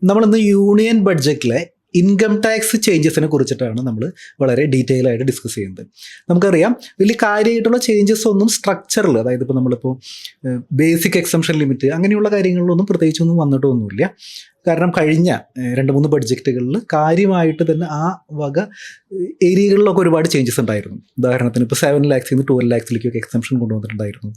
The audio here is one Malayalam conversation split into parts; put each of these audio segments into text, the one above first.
നമ്മളിന്ന് യൂണിയൻ ബഡ്ജറ്റിലെ ഇൻകം ടാക്സ് ചേഞ്ചസിനെ കുറിച്ചിട്ടാണ് നമ്മൾ വളരെ ഡീറ്റെയിൽ ആയിട്ട് ഡിസ്കസ് ചെയ്യുന്നത്. നമുക്കറിയാം വലിയ കാര്യമായിട്ടുള്ള ചേഞ്ചസ് ഒന്നും സ്ട്രക്ചറിൽ, അതായത് ഇപ്പോൾ നമ്മളിപ്പോൾ ബേസിക് എക്സംഷൻ ലിമിറ്റ് അങ്ങനെയുള്ള കാര്യങ്ങളിലൊന്നും പ്രത്യേകിച്ചൊന്നും വന്നിട്ടൊന്നുമില്ല. കാരണം കഴിഞ്ഞ 2-3 ബഡ്ജറ്റുകളിൽ കാര്യമായിട്ട് തന്നെ ആ വക ഏരിയകളിലൊക്കെ ഒരുപാട് ചേഞ്ചസ് ഉണ്ടായിരുന്നു. ഉദാഹരണത്തിന് ഇപ്പോൾ 7 lakhs നിന്ന് 12 lakhsലേക്കൊക്കെ എക്സംഷൻ കൊണ്ടുവന്നിട്ടുണ്ടായിരുന്നു.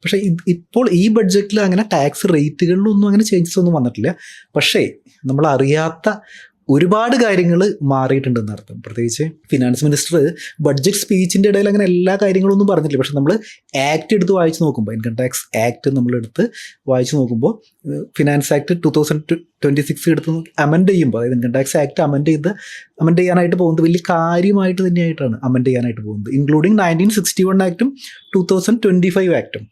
പക്ഷേ ഇപ്പോൾ ഈ ബഡ്ജറ്റിൽ അങ്ങനെ ടാക്സ് റേറ്റുകളിലൊന്നും അങ്ങനെ ചേഞ്ചസ് ഒന്നും വന്നിട്ടില്ല. പക്ഷേ നമ്മൾ അറിയാത്ത ഒരുപാട് കാര്യങ്ങൾ മാറിയിട്ടുണ്ടെന്ന് അർത്ഥം. പ്രത്യേകിച്ച് ഫിനാൻസ് മിനിസ്റ്റർ ബഡ്ജറ്റ് സ്പീച്ചിൻ്റെ ഇടയിൽ അങ്ങനെ എല്ലാ കാര്യങ്ങളൊന്നും പറഞ്ഞിട്ടില്ല. പക്ഷെ നമ്മൾ ആക്ട് എടുത്ത് വായിച്ച് നോക്കുമ്പോൾ, ഇൻകം ടാക്സ് ആക്ട് നമ്മളെടുത്ത് വായിച്ച് നോക്കുമ്പോൾ, ഫിനാൻസ് ആക്ട് 2026 എടുത്ത് അമെൻഡ് ചെയ്യുമ്പോൾ, അതായത് ഇൻകം ടാക്സ് ആക്ട് അമെൻഡ് ചെയ്യാനായിട്ട് പോകുന്നത് വലിയ കാര്യമായിട്ട് തന്നെയായിട്ടാണ് അമെൻഡ് ചെയ്യാനായിട്ട് പോകുന്നത്, ഇൻക്ലൂഡിങ് 1961 ആക്ടും 2025 ആക്ടും.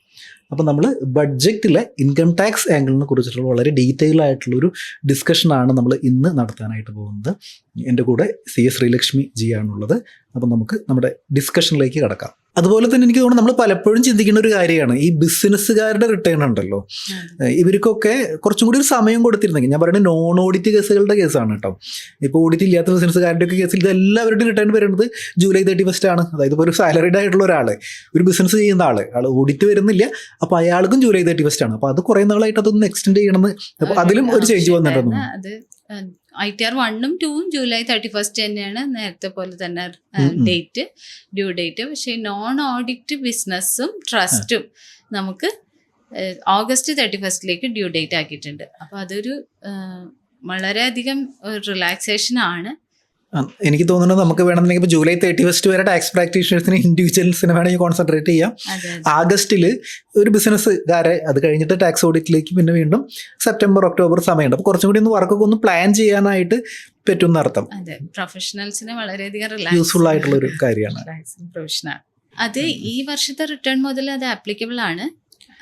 അപ്പോൾ നമ്മൾ ബഡ്ജറ്റിലെ ഇൻകം ടാക്സ് ആംഗിളിനെ കുറിച്ചിട്ടുള്ള വളരെ ഡീറ്റെയിൽ ആയിട്ടുള്ളൊരു ഡിസ്കഷനാണ് നമ്മൾ ഇന്ന് നടത്താനായിട്ട് പോകുന്നത്. എൻ്റെ കൂടെ CS ശ്രീലക്ഷ്മി ജി ആണുള്ളത്. അപ്പം നമുക്ക് നമ്മുടെ ഡിസ്കഷനിലേക്ക് കടക്കാം. അതുപോലെ തന്നെ എനിക്ക് തോന്നുന്നു നമ്മൾ പലപ്പോഴും ചിന്തിക്കുന്ന ഒരു കാര്യമാണ് ഈ ബിസിനസ്സുകാരുടെ റിട്ടേൺ ഉണ്ടല്ലോ, ഇവർക്കൊക്കെ കുറച്ചും കൂടി ഒരു സമയം കൊടുത്തിരുന്നെങ്കിൽ, ഞാൻ പറയുന്നത് നോൺ ഓഡിറ്റ് കേസുകളുടെ കേസാണ് കേട്ടോ. ഇപ്പോൾ ഓഡിറ്റ് ഇല്ലാത്ത ബിസിനസ്സുകാരുടെയൊക്കെ കേസിൽ ഇത് എല്ലാവരുടെയും റിട്ടേൺ വരുന്നത് July 31 ആണ്. അതായത് ഇപ്പോൾ ഒരു സാലറിഡ് ആയിട്ടുള്ള ഒരാൾ, ഒരു ബിസിനസ് ചെയ്യുന്ന ആൾ ഓഡിറ്റ് വരുന്നില്ല, അപ്പോൾ അയാൾക്കും July 31 ആണ്. അപ്പോൾ അത് കുറേ നാളായിട്ട് അതൊന്ന് എക്സ്റ്റെൻഡ് ചെയ്യണമെന്ന്, അപ്പോൾ അതിലും ഒരു ചേഞ്ച് വന്നിട്ടുണ്ടോ? ITR 1ഉം 2ഉം July 31 തന്നെയാണ്, നേരത്തെ പോലെ തന്നെ ഡ്യൂ ഡേറ്റ്. പക്ഷേ നോൺ ഓഡിറ്റ് ബിസിനസ്സും ട്രസ്റ്റും നമുക്ക് August 31 ഡ്യൂ ഡേറ്റ് ആക്കിയിട്ടുണ്ട്. അപ്പോൾ അതൊരു വളരെയധികം റിലാക്സേഷൻ ആണ്. എനിക്ക് തോന്നുന്നത് നമുക്ക് വേണമെന്നുണ്ടെങ്കിൽ ഇപ്പോൾ July 31 വരെ ടാക്സ് പ്രാക്ടീഷണേഴ്സിന്, ഇൻഡിവിജ്വൽസിന് വേണമെങ്കിൽ കോൺസെൻട്രേറ്റ് ചെയ്യാം. ആഗസ്റ്റിൽ ഒരു ബിസിനസ്സുകാരെ, അത് കഴിഞ്ഞിട്ട് ടാക്സ് ഓഡിറ്റിലേക്ക് പിന്നെ വീണ്ടും സെപ്റ്റംബർ ഒക്ടോബർ സമയമുണ്ട്. അപ്പോൾ കുറച്ചും കൂടി ഒന്ന് വർക്കൊക്കെ ഒന്ന് പ്ലാൻ ചെയ്യാനായിട്ട് പറ്റും എന്നർത്ഥം. അതെ, പ്രൊഫഷണൽസിന് വളരെയധികം യൂസ്ഫുൾ ആയിട്ടുള്ള ഒരു കാര്യമാണ് പ്രൊഫഷണൽ. അത് ഈ വർഷത്തെ റിട്ടേൺ മുതൽ അത് ആപ്ലിക്കബിൾ ആണ്.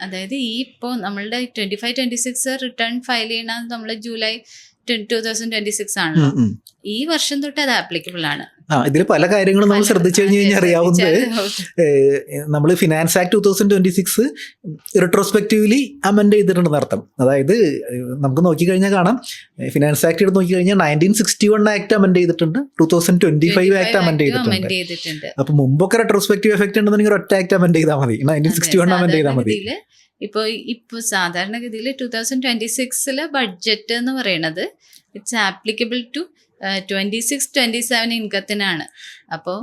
അതായത് ഈ ഇപ്പോൾ നമ്മളുടെ 25-26 റിട്ടേൺ ഫയൽ ചെയ്യണത് നമ്മൾ July 2026 ആണല്ലോ. ഈ വർഷം തൊട്ട് അത് ആപ്ലിക്കബിൾ ആണ്. ഇതിൽ പല കാര്യങ്ങളും നമ്മൾ ശ്രദ്ധിച്ചു കഴിഞ്ഞാൽ അറിയാവുന്നത്, നമ്മൾ ഫിനാൻസ് ആക്ട് 2026 റിട്രോസ്പെക്റ്റീവ്ലി അമെൻഡ് ചെയ്തിട്ടുണ്ടെന്ന് അർത്ഥം. അതായത് നമുക്ക് നോക്കിക്കഴിഞ്ഞാൽ കാണാം, ഫിനാൻസ് ആക്ട് എടുത്ത് നോക്കിക്കഴിഞ്ഞാൽ 1961 ആക്ട് അമെൻഡ് ചെയ്തിട്ടുണ്ട്, 2025 ആക്ട് അമെൻഡ് ചെയ്തിട്ടുണ്ട്. അപ്പൊ മുമ്പൊക്കെ റെട്രോസ്പെക്റ്റീവ് എഫക്ട് ഉണ്ടെന്നുണ്ടെങ്കിൽ ഒറ്റ ആക്ട് അമെൻഡ് ചെയ്താൽ മതി, 1961 അമെൻഡ് ചെയ്താൽ മതി. ഇപ്പോൾ സാധാരണഗതിയിൽ 2026 ബഡ്ജറ്റ് എന്ന് പറയുന്നത് ഇറ്റ്സ് ആപ്ലിക്കബിൾ ടു 26-27 ഇൻകത്തിനാണ്. അപ്പോൾ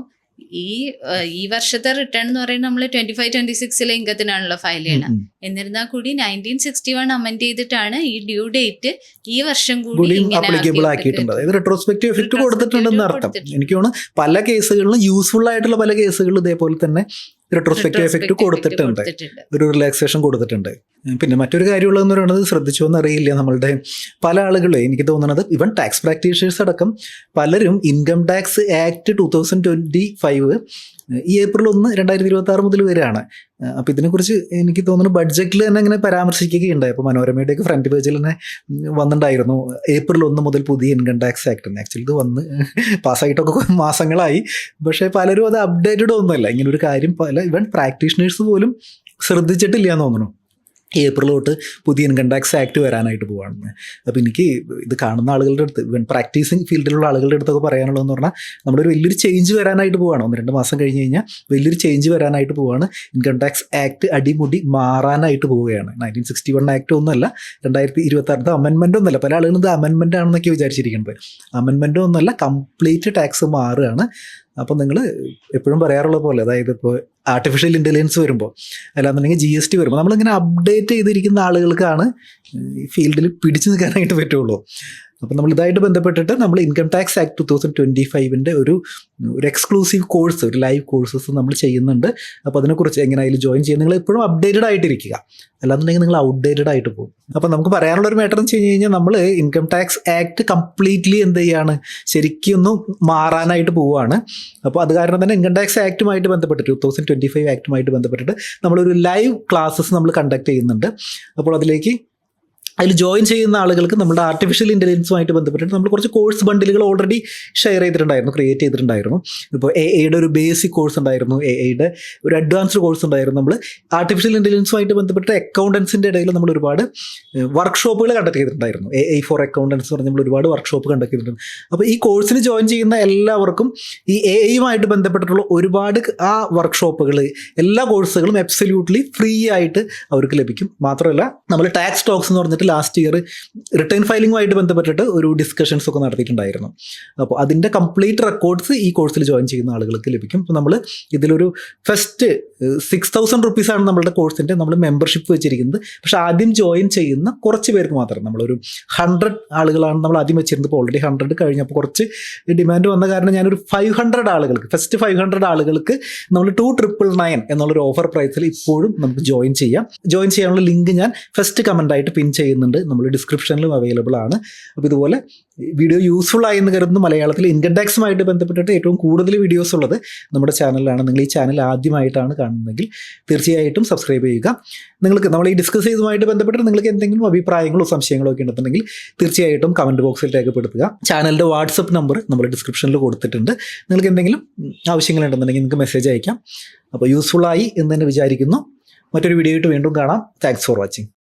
ഈ വർഷത്തെ റിട്ടേൺ എന്ന് പറയുന്നത് നമ്മൾ 25-26 ഇൻകത്തിനാണല്ലോ ഫയൽ ചെയ്യണം. എന്നിരുന്നാൽ കൂടി 1961 അമെൻഡ് ചെയ്തിട്ടാണ് ഈ ഡ്യൂ ഡേറ്റ് ഈ വർഷം കൂടി ആപ്ലിക്കബിൾ ആക്കിയിട്ടുണ്ട്. അതായത് റെട്രോസ്പെക്റ്റീവ് എഫക്ട് കൊടുത്തിട്ടുണ്ടെന്ന് അർത്ഥം. എനിക്ക് തോന്നുന്നു പല കേസുകളിലും, യൂസ്ഫുൾ ആയിട്ടുള്ള പല കേസുകളിലും ഇതേപോലെ തന്നെ റെട്രോസ്പെക്റ്റീവ് എഫക്ട് കൊടുത്തിട്ടുണ്ട്, ഒരു റിലാക്സേഷൻ കൊടുത്തിട്ടുണ്ട്. പിന്നെ മറ്റൊരു കാര്യമുള്ളതെന്ന് പറയുന്നത്, ശ്രദ്ധിച്ചോ എന്നറിയില്ല, നമ്മളുടെ പല ആളുകളും, എനിക്ക് തോന്നുന്നത് ഇവൻ ടാക്സ് പ്രാക്ടീഷണേഴ്സ് അടക്കം പലരും ഇൻകം ടാക്സ് ആക്ട് 2025 ഈ April 1, 2026 മുതൽ വരികയാണ്. അപ്പോൾ ഇതിനെക്കുറിച്ച് എനിക്ക് തോന്നുന്നു ബഡ്ജറ്റിൽ തന്നെ അങ്ങനെ പരാമർശിക്കുകയുണ്ടായി. അപ്പോൾ മനോരമയുടെയൊക്കെ ഫ്രണ്ട് പേജിൽ തന്നെ വന്നിട്ടുണ്ടായിരുന്നു April 1 മുതൽ പുതിയ ഇൻകം ടാക്സ് ആക്ട്. ആക്ച്വലി ഇത് വന്ന് പാസ്സായിട്ടൊക്കെ മാസങ്ങളായി, പക്ഷേ പലരും അത് അപ്ഡേറ്റഡ് ഒന്നുമല്ല. ഇങ്ങനൊരു കാര്യം ഇവൻ പ്രാക്ടീഷണേഴ്സ് പോലും ശ്രദ്ധിച്ചിട്ടില്ല എന്ന് തോന്നുന്നു. April തൊട്ട് പുതിയ ഇൻകം ടാക്സ് ആക്ട് വരാനായിട്ട് പോവാണെന്ന്. അപ്പോൾ എനിക്ക് ഇത് കാണുന്ന ആളുകളുടെ അടുത്ത്, ഇവൻ പ്രാക്ടീസിങ് ഫീൽഡിലുള്ള ആളുകളുടെ അടുത്തൊക്കെ പറയാനുള്ളതെന്ന് പറഞ്ഞാൽ, നമ്മുടെ ഒരു വലിയൊരു ചേഞ്ച് വരാനായിട്ട് പോവാണ്. 1-2 മാസം കഴിഞ്ഞ് കഴിഞ്ഞാൽ വലിയൊരു ചേഞ്ച് വരാനായിട്ട് പോവാണ്. ഇൻകം ടാക്സ് ആക്ട് അടിമുടി മാറാനായിട്ട് പോവുകയാണ്. 1961 ആക്ട് ഒന്നുമല്ല, 2026 അമെൻമെൻ്റ് ഒന്നുമല്ല. പല ആളുകളും ഇത് അമെൻമെൻ്റ് ആണെന്നൊക്കെ വിചാരിച്ചിരിക്കുന്നത്. അമെൻമെൻ്റ് ഒന്നുമല്ല, കംപ്ലീറ്റ് ടാക്സ് മാറുകയാണ്. അപ്പോൾ നിങ്ങൾ എപ്പോഴും പറയാറുള്ള പോലെ, അതായത് ഇപ്പോൾ ആർട്ടിഫിഷ്യൽ ഇൻ്റലിജൻസ് വരുമ്പോൾ, അല്ലാന്നുണ്ടെങ്കിൽ GST വരുമ്പോൾ, നമ്മളിങ്ങനെ അപ്ഡേറ്റ് ചെയ്തിരിക്കുന്ന ആളുകൾക്കാണ് ഈ ഫീൽഡിൽ പിടിച്ചു നിൽക്കാനായിട്ട് പറ്റുള്ളൂ. അപ്പോൾ നമ്മൾ ഇതായിട്ട് ബന്ധപ്പെട്ടിട്ട് നമ്മൾ ഇൻകം ടാക്സ് ആക്ട് 2025 ഒരു എക്സ്ക്ലൂസീവ് കോഴ്സ്, ഒരു ലൈവ് കോഴ്സസ് നമ്മൾ ചെയ്യുന്നുണ്ട്. അപ്പോൾ അതിനെക്കുറിച്ച് എങ്ങനെയായാലും ജോയിൻ ചെയ്യാൻ നിങ്ങൾ എപ്പോഴും അപ്ഡേറ്റഡ് ആയിട്ടിരിക്കുക, അല്ലാന്നുണ്ടെങ്കിൽ നിങ്ങൾ ഔട്ട്ഡേറ്റഡ് ആയിട്ട് പോകും. അപ്പോൾ നമുക്ക് പറയാനുള്ളൊരു മാറ്റർ എന്ന് വെച്ച് കഴിഞ്ഞ് കഴിഞ്ഞാൽ, നമ്മൾ ഇൻകം ടാക്സ് ആക്ട് കംപ്ലീറ്റ്ലി എന്ത് ചെയ്യാണ്, ശരിക്കും ഒന്ന് മാറാനായിട്ട് പോവുകയാണ്. അപ്പോൾ അത് കാരണം തന്നെ ഇൻകം ടാക്സ് ആക്ടുമായിട്ട് ബന്ധപ്പെട്ട് 2025 ആക്ടുമായിട്ട് ബന്ധപ്പെട്ടിട്ട് നമ്മളൊരു ലൈവ് ക്ലാസ്സസ് നമ്മൾ കണ്ടക്ട് ചെയ്യുന്നുണ്ട്. അപ്പോൾ അതിലേക്ക് അതിൽ ജോയിൻ ചെയ്യുന്ന ആളുകൾക്ക് നമ്മുടെ ആർട്ടിഫിഷ്യൽ ഇൻ്റലിജൻസുമായിട്ട് ബന്ധപ്പെട്ടിട്ട് നമ്മൾ കുറച്ച് കോഴ്സ് ബണ്ടിലുകൾ ഓൾറെഡി ഷെയർ ചെയ്തിട്ടുണ്ടായിരുന്നു, ക്രിയേറ്റ് ചെയ്തിട്ടുണ്ടായിരുന്നു. ഇപ്പോൾ എയുടെ ഒരു ബേസിക് കോഴ്സ് ഉണ്ടായിരുന്നു, എയുടെ ഒരു അഡ്വാൻസ്ഡ് കോഴ്സ് ഉണ്ടായിരുന്നു. നമ്മൾ ആർട്ടിഫിഷ്യൽ ഇൻ്റലിജൻസുമായിട്ട് ബന്ധപ്പെട്ട് അക്കൗണ്ടൻസിൻ്റെ ഇടയിൽ നമ്മൾ ഒരുപാട് വർക്ക്ഷോപ്പുകൾ കണ്ടക്ട് ചെയ്തിട്ടുണ്ടായിരുന്നു. AI ഫോർ അക്കൗണ്ടൻസ് പറഞ്ഞ് നമ്മൾ ഒരുപാട് വർക്ക്ഷോപ്പ് കണ്ടക്ട് ചെയ്തിട്ടുണ്ട്. അപ്പോൾ ഈ കോഴ്സിന് ജോയിൻ ചെയ്യുന്ന എല്ലാവർക്കും ഈ AI ബന്ധപ്പെട്ടിട്ടുള്ള ഒരുപാട് ആ വർക്ക്ഷോപ്പുകൾ, എല്ലാ കോഴ്സുകളും അബ്സല്യൂട്ട്ലി ഫ്രീ ആയിട്ട് അവർക്ക് ലഭിക്കും. മാത്രമല്ല നമ്മൾ ടാക്സ് ടോക്സ് എന്ന് പറഞ്ഞിട്ട് ലാസ്റ്റ് ഇയർ റിട്ടേൺ ഫയലിംഗുമായിട്ട് ബന്ധപ്പെട്ടിട്ട് ഒരു ഡിസ്കഷൻസ് ഒക്കെ നടത്തിയിട്ടുണ്ടായിരുന്നു. അപ്പോൾ അതിൻ്റെ കംപ്ലീറ്റ് റെക്കോർഡ്സ് ഈ കോഴ്സിൽ ജോയിൻ ചെയ്യുന്ന ആളുകൾക്ക് ലഭിക്കും. അപ്പോൾ നമ്മൾ ഇതിലൊരു ഫസ്റ്റ് 6,000 റുപ്പീസാണ് നമ്മളുടെ കോഴ്സിൻ്റെ നമ്മൾ മെമ്പർഷിപ്പ് വെച്ചിരിക്കുന്നത്. പക്ഷേ ആദ്യം ജോയിൻ ചെയ്യുന്ന കുറച്ച് പേർക്ക് മാത്രം, നമ്മളൊരു 100 ആളുകളാണ് നമ്മൾ ആദ്യം വെച്ചിരുന്നത്. ഇപ്പോൾ ഓൾറെഡി 100 കഴിഞ്ഞപ്പോൾ കുറച്ച് ഡിമാൻഡ് വന്ന കാരണം ഞാനൊരു 500 ആളുകൾക്ക്, ഫസ്റ്റ് 500 ആളുകൾക്ക് നമ്മൾ 2,999 എന്നുള്ളൊരു ഓഫർ പ്രൈസിൽ ഇപ്പോഴും നമുക്ക് ജോയിൻ ചെയ്യാം. ജോയിൻ ചെയ്യാനുള്ള ലിങ്ക് ഞാൻ ഫസ്റ്റ് കമൻ്റായിട്ട് പിൻ ചെയ്യുന്നുണ്ട്, നമ്മൾ ഡിസ്ക്രിപ്ഷനിലും അവൈലബിൾ ആണ്. അപ്പോൾ ഇതുപോലെ വീഡിയോ യൂസ്ഫുൾ ആയെന്ന് കരുതുന്നു. മലയാളത്തിൽ ഇൻകം ടാക്സുമായിട്ട് ബന്ധപ്പെട്ടിട്ട് ഏറ്റവും കൂടുതൽ വീഡിയോസ് ഉള്ളത് നമ്മുടെ ചാനലിലാണ്. നിങ്ങൾ ഈ ചാനൽ ആദ്യമായിട്ടാണ് കാണുന്നതെങ്കിൽ തീർച്ചയായിട്ടും സബ്സ്ക്രൈബ് ചെയ്യുക. നിങ്ങൾക്ക് നമ്മൾ ഈ ഡിസ്കസ് ചെയ്തതുമായിട്ട് ബന്ധപ്പെട്ട് നിങ്ങൾക്ക് എന്തെങ്കിലും അഭിപ്രായങ്ങളോ സംശയങ്ങളോ ഒക്കെ ഉണ്ടെന്നുണ്ടെങ്കിൽ തീർച്ചയായിട്ടും കമൻറ്റ് ബോക്സിൽ രേഖപ്പെടുത്തുക. ചാനലിൻ്റെ വാട്സപ്പ് നമ്പർ നമ്മൾ ഡിസ്ക്രിപ്ഷനിൽ കൊടുത്തിട്ടുണ്ട്. നിങ്ങൾക്ക് എന്തെങ്കിലും ആവശ്യങ്ങളുണ്ടെന്നുണ്ടെങ്കിൽ നിങ്ങൾക്ക് മെസ്സേജ് അയക്കാം. അപ്പോൾ യൂസ്ഫുൾ ആയി എന്ന് തന്നെ വിചാരിക്കുന്നു. മറ്റൊരു വീഡിയോ ആയിട്ട് വീണ്ടും കാണാം. Thanks for watching.